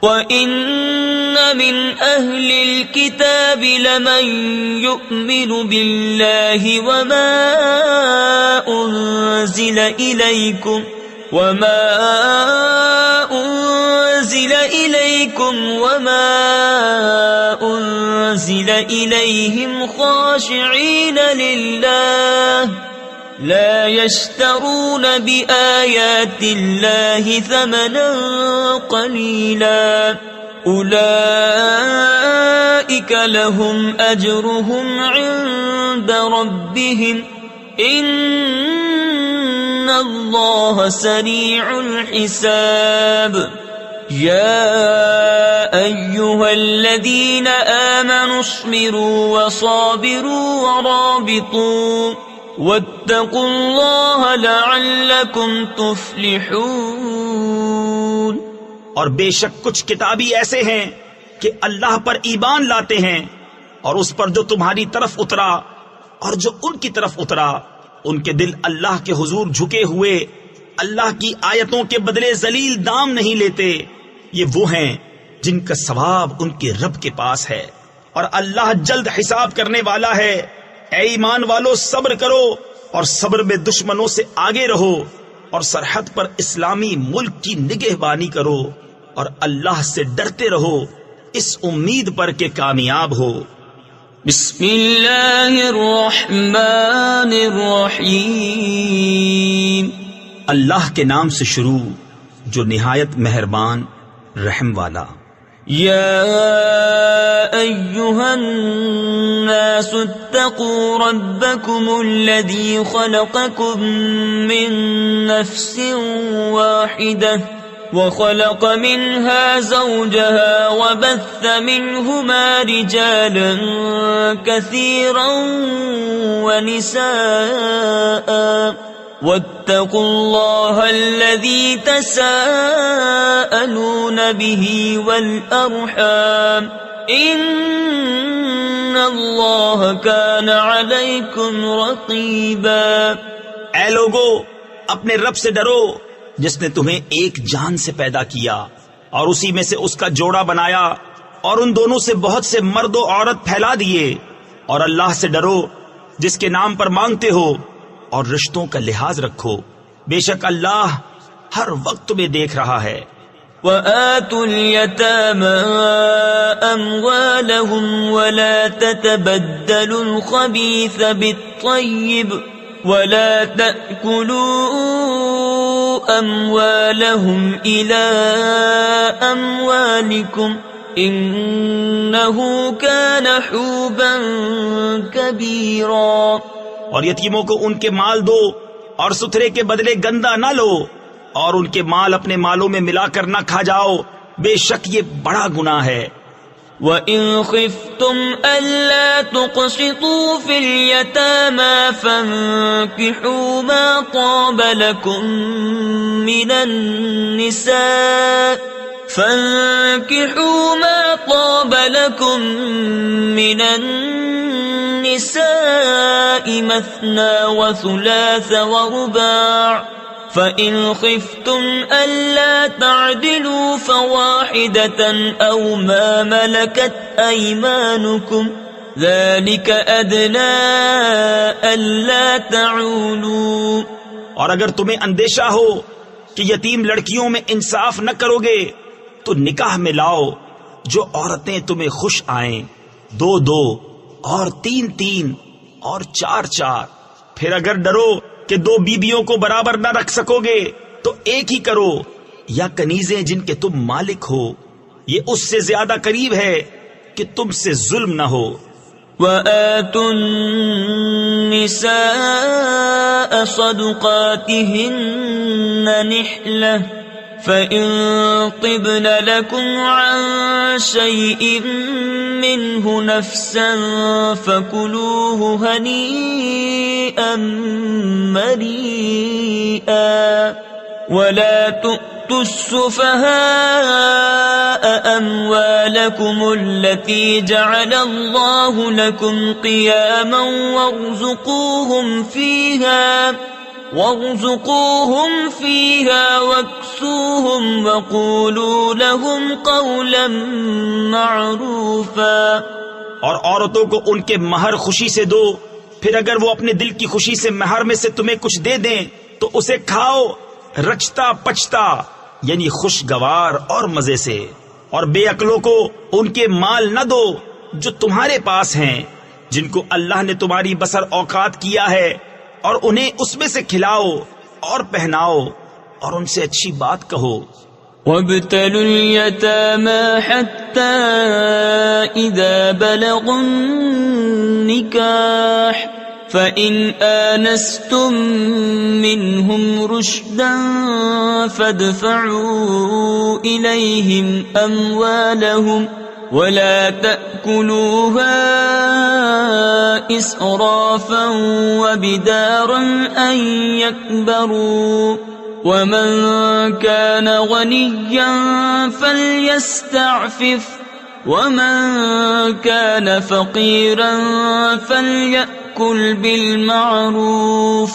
وَإِنَّ مِنْ أَهْلِ الْكِتَابِ لَمَنْ يُؤْمِنُ بِاللَّهِ وَمَا أُنْزِلَ إِلَيْكُمْ وَمَا أُنْزِلَ إِلَيْهِمْ خَاشِعِينَ لِلَّهِ لا يشترون بآيات الله ثمنا قليلا أولئك لهم أجرهم عند ربهم إن الله سريع الحساب يا أيها الذين آمنوا اصبروا وصابروا ورابطوا واتقوا اللہ لعلکم تفلحون۔ اور بے شک کچھ کتابی ایسے ہیں کہ اللہ پر ایمان لاتے ہیں، اور اس پر جو تمہاری طرف اترا اور جو ان کی طرف اترا، ان کے دل اللہ کے حضور جھکے ہوئے اللہ کی آیتوں کے بدلے ذلیل دام نہیں لیتے۔ یہ وہ ہیں جن کا ثواب ان کے رب کے پاس ہے، اور اللہ جلد حساب کرنے والا ہے۔ اے ایمان والو، صبر کرو اور صبر میں دشمنوں سے آگے رہو، اور سرحد پر اسلامی ملک کی نگہبانی کرو، اور اللہ سے ڈرتے رہو اس امید پر کہ کامیاب ہو۔ بسم اللہ الرحمن الرحیم۔ اللہ کے نام سے شروع جو نہایت مہربان رحم والا۔ یا ایہا الناس اتقوا ربکم الذی خلقکم من نفس واحدہ وخلق منها زوجها وبث منهما رجالا كثيرا ونساء واتقوا الله الذي تساءلون به والأرحام إن الله كان عليكم رقيبا۔ اے لوگو، اپنے رب سے ڈرو جس نے تمہیں ایک جان سے پیدا کیا اور اسی میں سے اس کا جوڑا بنایا، اور ان دونوں سے بہت سے مرد و عورت پھیلا دیے، اور اللہ سے ڈرو جس کے نام پر مانگتے ہو، اور رشتوں کا لحاظ رکھو، بے شک اللہ ہر وقت تمہیں دیکھ رہا ہے۔ وَآتُوا الْيَتَامَى أَمْوَالَهُمْ وَلَا تَتَبَدَّلُوا الْخَبِيثَ بِالطَّيِّبِ وَلَا تَأْكُلُوا أَمْوَالَهُمْ إِلَىٰ أَمْوَالِكُمْ إِنَّهُ كَانَ حُوبًا كَبِيرًا۔ اور یتیموں کو ان کے مال دو، اور ستھرے کے بدلے گندا نہ لو، اور ان کے مال اپنے مالوں میں ملا کر نہ کھا جاؤ، بے شک یہ بڑا گناہ ہے۔ وَإِنْ خِفْتُمْ أَلَّا تُقْسِطُوا فِي الْيَتَامَى فَانكِحُوا مَا طَابَ لَكُم مِّنَ النِّسَاءِ مَثْنَى وَثُلَاثَ وَرُبَاعَ فَإِنْ خِفْتُمْ أَلَّا تَعْدِلُوا فَوَاحِدَةً أَوْ مَا مَلَكَتْ أَيْمَانُكُمْ ذَلِكَ أَدْنَىٰ أَلَّا تَعُولُوا۔ اور اگر تمہیں اندیشہ ہو کہ یتیم لڑکیوں میں انصاف نہ کرو گے تو نکاح میں لاؤ جو عورتیں تمہیں خوش آئیں، 2 اور 3 اور 4۔ پھر اگر ڈرو کہ 2 بیویوں کو برابر نہ رکھ سکو گے تو ایک ہی کرو، یا کنیزیں جن کے تم مالک ہو، یہ اس سے زیادہ قریب ہے کہ تم سے ظلم نہ ہو۔ وَآتُوا النِّسَاءَ صَدُقَاتِهِنَّ نِحْلَةً فَإِن طِبْنَ لَكُمْ عَن شَيْءٍ مِّنْهُ نَفْسًا فَكُلُوهُ هَنِيئًا مَّرِيئًا وَلَا تُؤْتُوا السُّفَهَاءَ أَمْوَالَكُمُ الَّتِي جَعَلَ اللَّهُ لَكُمْ قِيَامًا وَارْزُقُوهُمْ فِيهَا وارزقوهم فيها واكسوهم وقولوا لهم قولا معروفا. اور عورتوں کو ان کے مہر خوشی سے دو، پھر اگر وہ اپنے دل کی خوشی سے مہر میں سے تمہیں کچھ دے دیں تو اسے کھاؤ رچتا پچتا، یعنی خوشگوار اور مزے سے. اور بے عقلوں کو ان کے مال نہ دو جو تمہارے پاس ہیں، جن کو اللہ نے تمہاری بسر اوقات کیا ہے، اور انہیں اس میں سے کھلاؤ اور پہناؤ اور ان سے اچھی بات کہو. وابتلوا اليتامى حتى إذا بلغوا النكاح فإن آنستم منهم رشدا فادفعوا إليهم أموالهم ولا تأكلوها إسرافا وبدارا أن يكبروا ومن كان غنيا فليستعفف ومن كان فقيرا فليأكل بالمعروف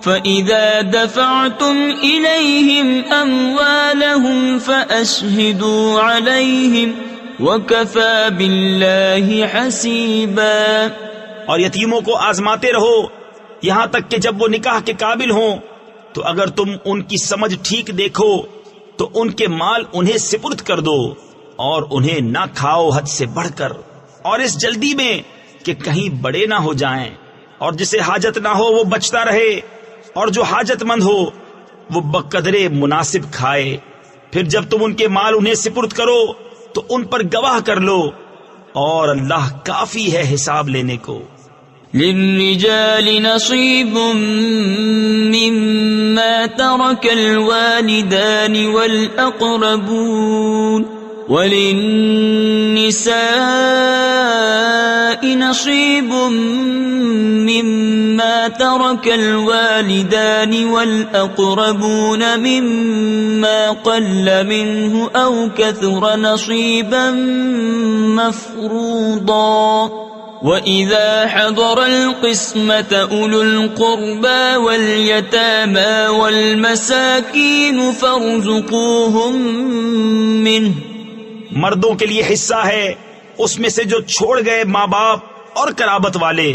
فإذا دفعتم إليهم أموالهم فأشهدوا عليهم وَكَفَى بِاللَّهِ حَسِيبًا. اور یتیموں کو آزماتے رہو یہاں تک کہ جب وہ نکاح کے قابل ہوں، تو اگر تم ان کی سمجھ ٹھیک دیکھو تو ان کے مال انہیں سپرد کر دو اور انہیں نہ کھاؤ حد سے بڑھ کر، اور اس جلدی میں کہ کہیں بڑے نہ ہو جائیں. اور جسے حاجت نہ ہو وہ بچتا رہے، اور جو حاجت مند ہو وہ بقدرے مناسب کھائے. پھر جب تم ان کے مال انہیں سپرد کرو تو ان پر گواہ کر لو، اور اللہ کافی ہے حساب لینے کو. للرجال نصيب مما ترك الوالدان والأقربون وللنساء نصيب مما ترك الوالدان والأقربون مما قل منه أو كثر نصيبا مفروضا. وَإِذَا حَضَرَ الْقِسْمَةَ أُولُو الْقُرْبَى وَالْيَتَامَى وَالْمَسَاكِينُ فَارْزُقُوهُم مِّنْهُ. مردوں کے لیے حصہ ہے اس میں سے جو چھوڑ گئے ماں باپ اور قرابت والے،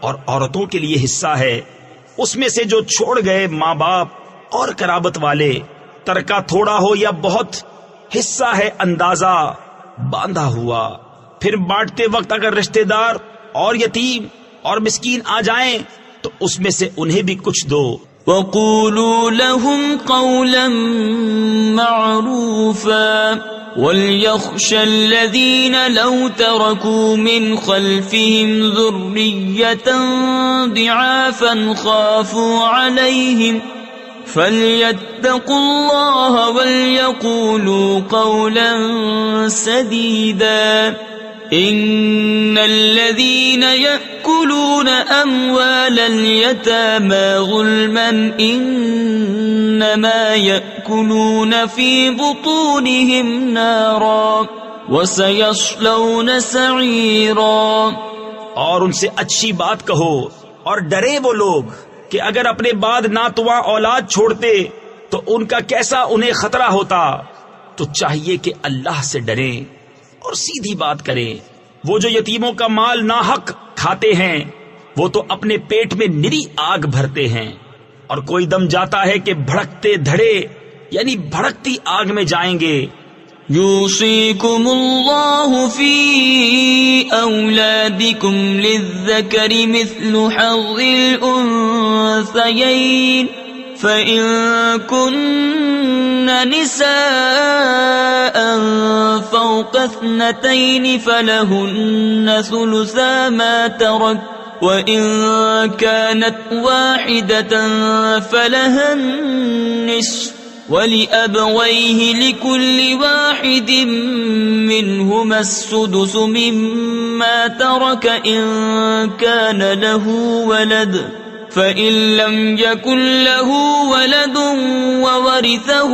اور عورتوں کے لیے حصہ ہے اس میں سے جو چھوڑ گئے ماں باپ اور قرابت والے. ترکہ تھوڑا ہو یا بہت، حصہ ہے اندازہ باندھا ہوا. پھر بانٹتے وقت اگر رشتہ دار اور یتیم اور مسکین آ جائیں تو اس میں سے انہیں بھی کچھ دو. وَقُولُوا لَهُمْ قَوْلًا مَّعْرُوفًا وَلْيَخْشَ الَّذِينَ لَوْ تَرَكُوا مِنْ خَلْفِهِمْ ذُرِّيَّةً ضِعَافًا خَافُوا عَلَيْهِمْ فَلْيَتَّقُوا اللَّهَ وَلْيَقُولُوا قَوْلًا سَدِيدًا. إِنَّ الَّذِينَ يَأْكُلُونَ أَمْوَالَ الْيَتَامَى ظُلْمًا إِنَّمَا يَأْكُلُونَ فِي بُطُونِهِمْ نَارًا وَسَيَصْلَوْنَ سَعِيرًا. اور ان سے اچھی بات کہو، اور ڈرے وہ لوگ کہ اگر اپنے بعد ناتواں اولاد چھوڑتے تو ان کا کیسا انہیں خطرہ ہوتا. تو چاہیے کہ اللہ سے ڈریں اور سیدھی بات کریں. وہ جو یتیموں کا مال ناحق کھاتے ہیں وہ تو اپنے پیٹ میں نری آگ بھرتے ہیں، اور کوئی دم جاتا ہے کہ بھڑکتے دھڑے یعنی بھڑکتی آگ میں جائیں گے. يوصيكم الله في أولادكم للذكر مثل حظ الأنثيين فإن كن نساء فوق 2 فلهن ثلثا ما ترك وإن كانت واحدة فلها النصف وَلِأَبَوَيْهِ لِكُلِّ وَاحِدٍ مِّنْهُمَا السُّدُسُ مِمَّا تَرَكَ إِن كَانَ لَهُ وَلَدٌ فَإِن لَّمْ يَكُن لَّهُ وَلَدٌ وَوَرِثَهُ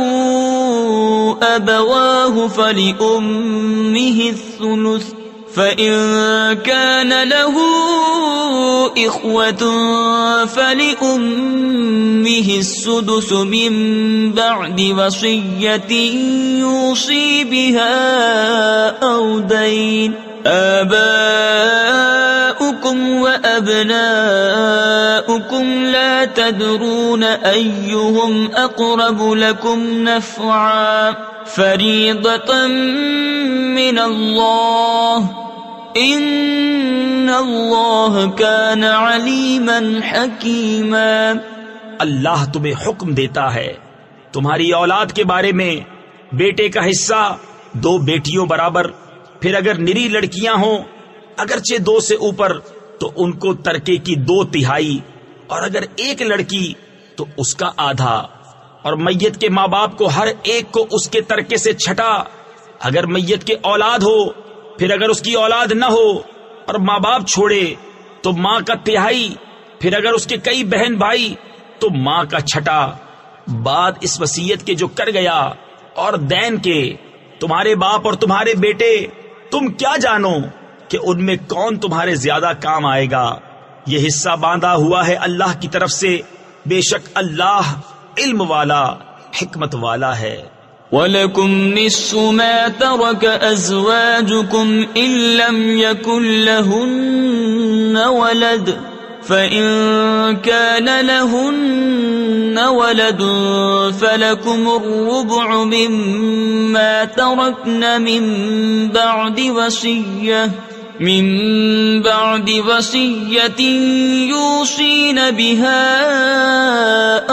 أَبَوَاهُ فَلِأُمِّهِ الثُّلُثُ فإن كان له إخوة فلأمه السدس من بعد وصية يوصي بها أو دين. آباؤكم وأبناؤكم لا تدرون أيهم أقرب لكم نفعا فريضة من الله ان اللہ کان علیما حکیما. اللہ تمہیں حکم دیتا ہے تمہاری اولاد کے بارے میں، بیٹے کا حصہ 2 بیٹیوں برابر، پھر اگر نری لڑکیاں ہوں اگرچہ 2 سے اوپر تو ان کو ترکے کی 2/3، اور اگر 1 لڑکی تو اس کا آدھا، اور میت کے ماں باپ کو ہر ایک کو اس کے ترکے سے چھٹا. اگر میت کے اولاد ہو، پھر اگر اس کی اولاد نہ ہو اور ماں باپ چھوڑے تو ماں کا 1/3، پھر اگر اس کے کئی بہن بھائی تو ماں کا 1/6. بعد اس وصیت کے جو کر گیا اور دین کے. تمہارے باپ اور تمہارے بیٹے، تم کیا جانو کہ ان میں کون تمہارے زیادہ کام آئے گا. یہ حصہ باندھا ہوا ہے اللہ کی طرف سے، بے شک اللہ علم والا حکمت والا ہے. وَلَكُمْ نِصْفُ مَا تَرَكَ أَزْوَاجُكُمْ إِن لَّمْ يَكُن لَّهُنَّ وَلَدٌ فَإِن كَانَ لَهُنَّ وَلَدٌ فَلَكُمُ الرُّبُعُ مِمَّا تَرَكْنَ مِن بعد وصية يوصين بها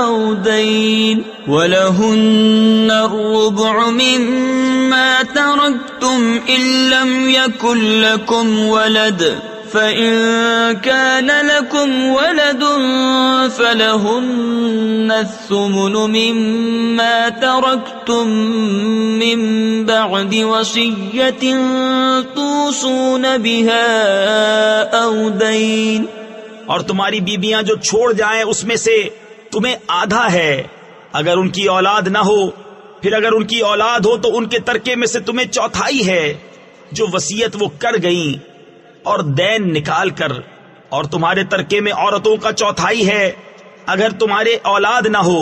أو دين. ولهن الربع مما تركتم إن لم يكن لكم ولد فإن كان لكم ولد فلهن الثمن مما تركتم من بعد وصية توصون بها أو دين. اور تمہاری بیبیاں جو چھوڑ جائیں اس میں سے تمہیں آدھا ہے اگر ان کی اولاد نہ ہو، پھر اگر ان کی اولاد ہو تو ان کے ترکے میں سے تمہیں 1/4 ہے جو وصیت وہ کر گئیں اور دین نکال کر، اور تمہارے ترکے میں عورتوں کا 1/4 ہے اگر تمہارے اولاد نہ ہو،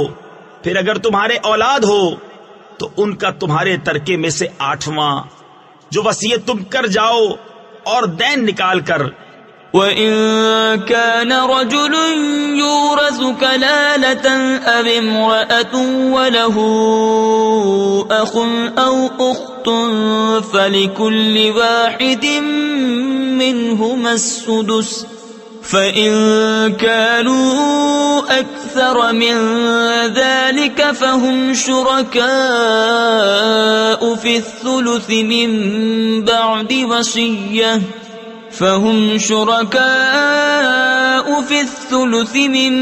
پھر اگر تمہارے اولاد ہو تو ان کا تمہارے ترکے میں سے 8واں جو وصیت تم کر جاؤ اور دین نکال کر. وَإِن كَانَ رَجُلٌ يُورَثُ كَلَالَةً أَوِ امْرَأَةٌ وَلَهُ أَخٌ أَوْ أُخْتٌ فَلِكُلِّ وَاحِدٍ مِّنْهُمَا السُّدُسُ فَإِن كَانُوا أَكْثَرَ مِن ذَلِكَ فَهُمْ شُرَكَاءُ فِي الثُّلُثِ مِن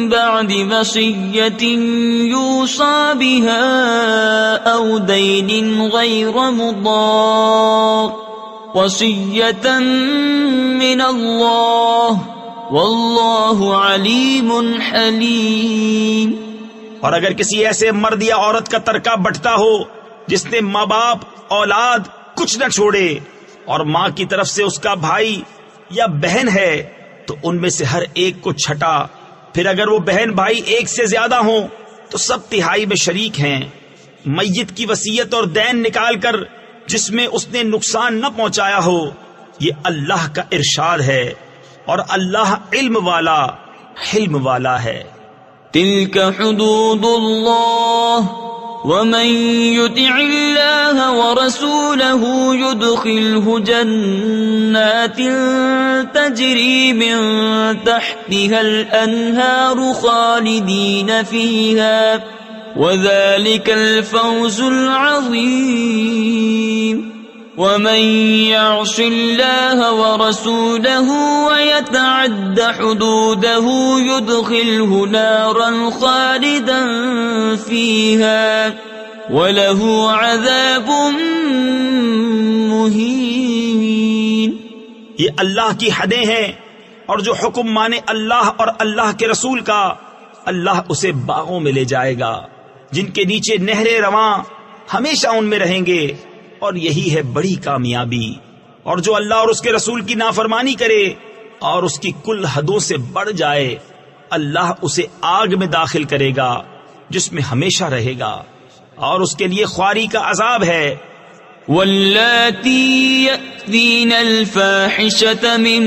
بعد وصية يوصى بها أو دين غير مضار وصية من الله والله عليم حليم. اور اگر کسی ایسے مرد یا عورت کا ترکہ بٹتا ہو جس نے ماں باپ اولاد کچھ نہ چھوڑے اور ماں کی طرف سے اس کا بھائی یا بہن ہے تو ان میں سے ہر ایک کو 6، پھر اگر وہ بہن بھائی 1 سے زیادہ ہوں تو سب 1/3 میں شریک ہیں. میت کی وصیت اور دین نکال کر جس میں اس نے نقصان نہ پہنچایا ہو، یہ اللہ کا ارشاد ہے اور اللہ علم والا حلم والا ہے. تلك حدود اللہ ومن يطع الله ورسوله يدخله جنات تجري من تحتها الأنهار خالدين فيها وذلك الفوز العظيم. ومن يعص الله ورسوله ويتعد حدوده يدخله نارا خالدا فيها وله عذاب مهين. یہ اللہ کی حدیں ہیں، اور جو حکم مانے اللہ اور اللہ کے رسول کا، اللہ اسے باغوں میں لے جائے گا جن کے نیچے نہریں رواں، ہمیشہ ان میں رہیں گے، اور یہی ہے بڑی کامیابی. اور جو اللہ اور اس کے رسول کی نافرمانی کرے اور اس کی کل حدوں سے بڑھ جائے، اللہ اسے آگ میں داخل کرے گا جس میں ہمیشہ رہے گا، اور اس کے لیے خواری کا عذاب ہے۔ واللاتی یأتین الفاحشة من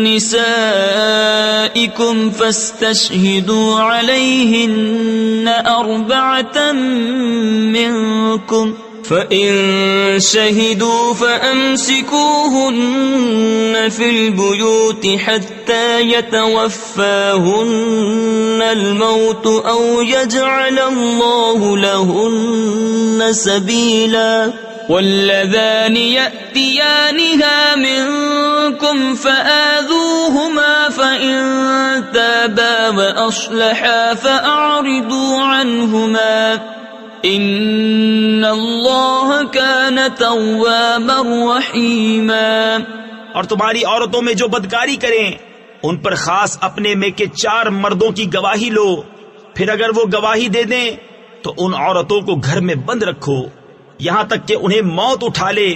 نسائکم فاستشہدوا علیہن 4 منکم فَإِن شَهِدُوا فَأَمْسِكُوهُنَّ فِي الْبُيُوتِ حَتَّى يَتَوَفَّاهُنَّ الْمَوْتُ أَوْ يَجْعَلَ اللَّهُ لَهُنَّ سَبِيلًا وَاللَّذَانِ يَأْتِيَانِهَا مِنكُمْ فَآذُوهُمَا فَإِن تَابَا وَأَصْلَحَا فَأَعْرِضُوا عَنْهُمَا ان اللہ کان توابا رحیما۔ اور تمہاری عورتوں میں جو بدکاری کریں ان پر خاص اپنے میں کے 4 مردوں کی گواہی لو، پھر اگر وہ گواہی دے دیں تو ان عورتوں کو گھر میں بند رکھو یہاں تک کہ انہیں موت اٹھا لے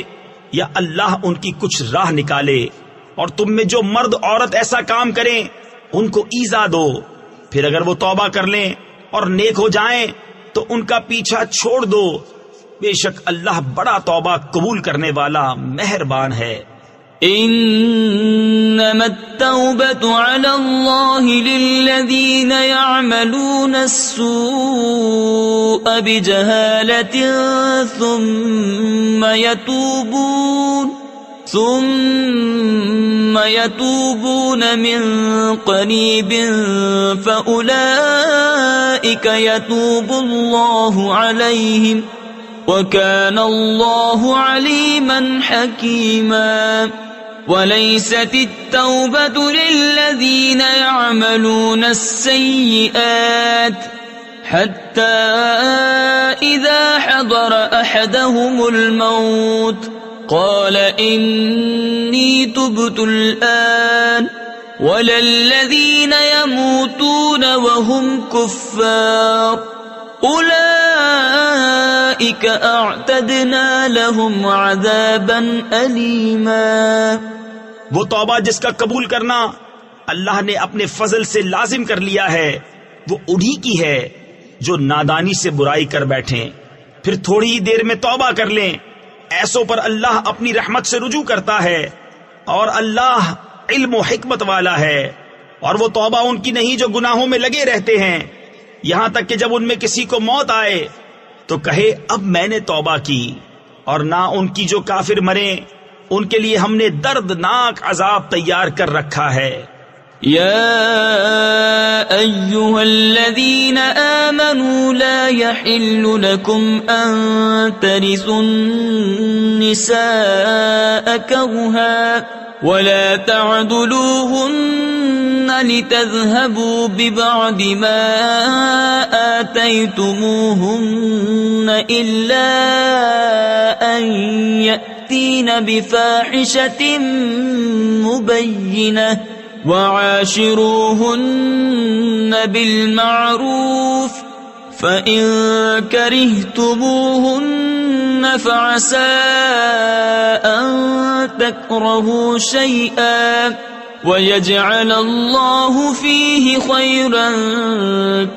یا اللہ ان کی کچھ راہ نکالے، اور تم میں جو مرد عورت ایسا کام کریں ان کو ایذا دو، پھر اگر وہ توبہ کر لیں اور نیک ہو جائیں تو ان کا پیچھا چھوڑ دو، بے شک اللہ بڑا توبہ قبول کرنے والا مہربان ہے۔ انما التوبة على الله للذين يعملون السوء بجهالة ثم يتوبون من قريب فأولئك يتوب الله عليهم وكان الله عليما حكيما۔ وليست التوبة للذين يعملون السيئات حتى إذا حضر أحدهم الموت قال إني تبت الآن ولا الذين يموتون وهم كفار أولئك أعتدنا لهم عذابا أليما۔ وہ توبہ جس کا قبول کرنا اللہ نے اپنے فضل سے لازم کر لیا ہے وہ انہی کی ہے جو نادانی سے برائی کر بیٹھیں پھر تھوڑی ہی دیر میں توبہ کر لیں، ایسوں پر اللہ اپنی رحمت سے رجوع کرتا ہے اور اللہ علم و حکمت والا ہے۔ اور وہ توبہ ان کی نہیں جو گناہوں میں لگے رہتے ہیں یہاں تک کہ جب ان میں کسی کو موت آئے تو کہے اب میں نے توبہ کی، اور نہ ان کی جو کافر مریں ان کے لیے ہم نے دردناک عذاب تیار کر رکھا ہے۔ يا أيها الذين آمنوا لا يحل لكم أن ترثوا النساء كرها ولا تعضلوهن لتذهبوا ببعض ما آتيتموهن إلا أن يأتين بفاحشة مبينة وعاشروهن بالمعروف فإن كرهتموهن فعسى أن تكرهوا شيئا ويجعل الله فيه خيرا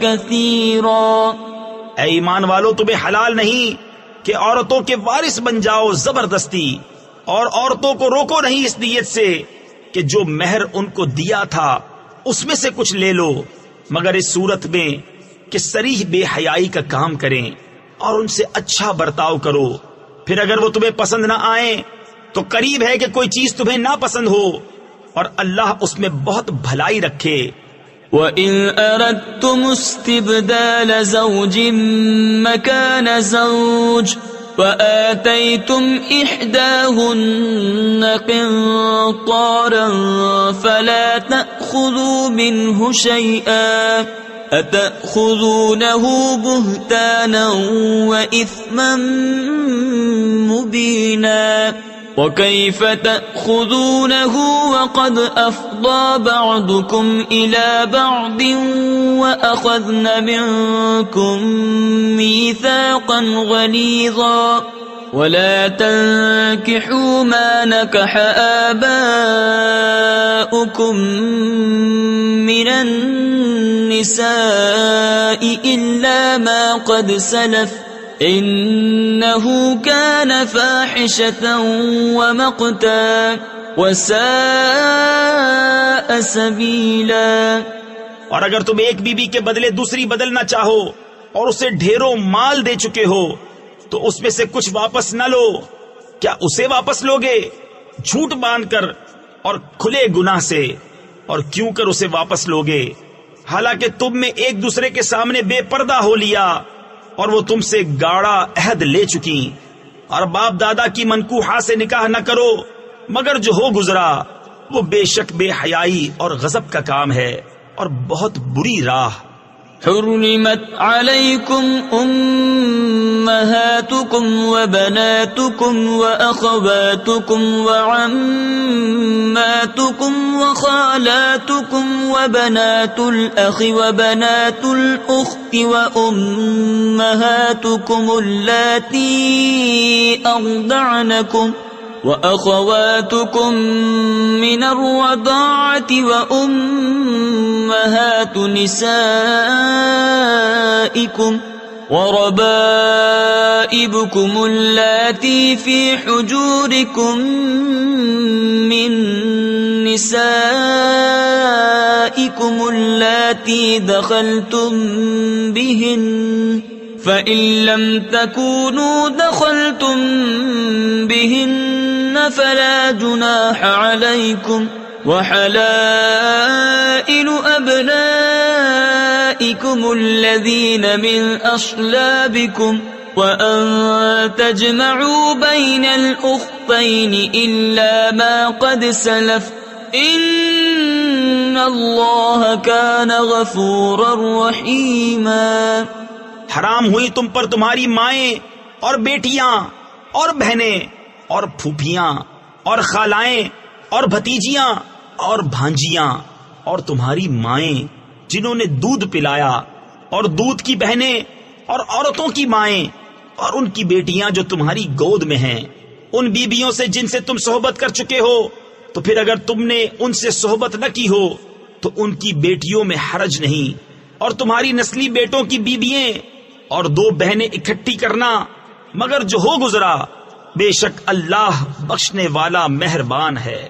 كثيرا۔ اے ایمان والو، تمہیں حلال نہیں کہ عورتوں کے وارث بن جاؤ زبردستی، اور عورتوں کو روکو نہیں اس نیت سے کہ جو مہر ان کو دیا تھا اس میں سے کچھ لے لو، مگر اس صورت میں کہ صریح بے حیائی کا کام کریں اور ان سے اچھا برتاؤ کرو، پھر اگر وہ تمہیں پسند نہ آئیں تو قریب ہے کہ کوئی چیز تمہیں ناپسند ہو، اور اللہ اس میں بہت بھلائی رکھے۔ وَإِنْ أَرَدْتُمُ اسْتِبْدَالَ زَوْجٍ مَّكَانَ زَوْجٍ وَآتَيْتُمْ إِحْدَاهُنَّ قِنطَارًا فَلَا تَأْخُذُوا مِنْهُ شَيْئًا أَتَأْخُذُونَهُ بُهْتَانًا وَإِثْمًا مُّبِينًا وَكَيْفَ تَأْخُذُونَهُ وَقَدْ أَفْضَىٰ بَعْضُكُمْ إِلَىٰ بَعْضٍ وَأَخَذْنَ مِنكُم مِّيثَاقًا غَلِيظًا۔ ولا تنكحوا ما نكح آباؤكم من النساء إلا ما قد سلف إنه كان فاحشة ومقتا وساء سبيلا۔ اور اگر تم ایک بیوی کے بدلے دوسری بدلنا چاہو اور اسے ڈھیروں مال دے چکے ہو تو اس میں سے کچھ واپس نہ لو، کیا اسے واپس لوگے؟ جھوٹ باندھ کر اور کھلے گناہ سے، اور کیوں کر اسے واپس لوگے حالانکہ تم میں ایک دوسرے کے سامنے بے پردہ ہو لیا اور وہ تم سے گاڑا عہد لے چکی۔ اور باپ دادا کی منکوحہ سے نکاح نہ کرو مگر جو ہو گزرا، وہ بے شک بے حیائی اور غضب کا کام ہے اور بہت بری راہ۔ حرمت عليكم أمهاتكم وبناتكم وأخواتكم وعماتكم وخالاتكم وبنات الأخ وبنات الأخت وأمهاتكم اللاتي أرضعنكم وأخواتكم من الرضاعة وأمهات نسائكم وربائبكم اللاتي في حجوركم من نسائكم اللاتي دخلتم بهن فإن لم تكونوا دخلتم بهن فلا جناح عليكم وحلائل أبنائكم الذين من أصلابكم وأن تجمعوا بين الأختين إلا ما قد سلف إن الله كان غفورا رحيما۔ حرام ہوئی تم پر تمہاری مائیں اور بیٹیاں اور بہنیں اور پھوپھیاں اور خالائیں اور بھتیجیاں اور بھانجیاں اور تمہاری مائیں جنہوں نے دودھ پلایا اور دودھ کی بہنیں اور عورتوں کی مائیں اور ان کی بیٹیاں جو تمہاری گود میں ہیں، ان بیبیوں سے جن سے تم صحبت کر چکے ہو، تو پھر اگر تم نے ان سے صحبت نہ کی ہو تو ان کی بیٹیوں میں حرج نہیں، اور تمہاری نسلی بیٹوں کی بیبییں اور 2 بہنیں اکٹھی کرنا مگر جو ہو گزرا، بے شک اللہ بخشنے والا مہربان ہے۔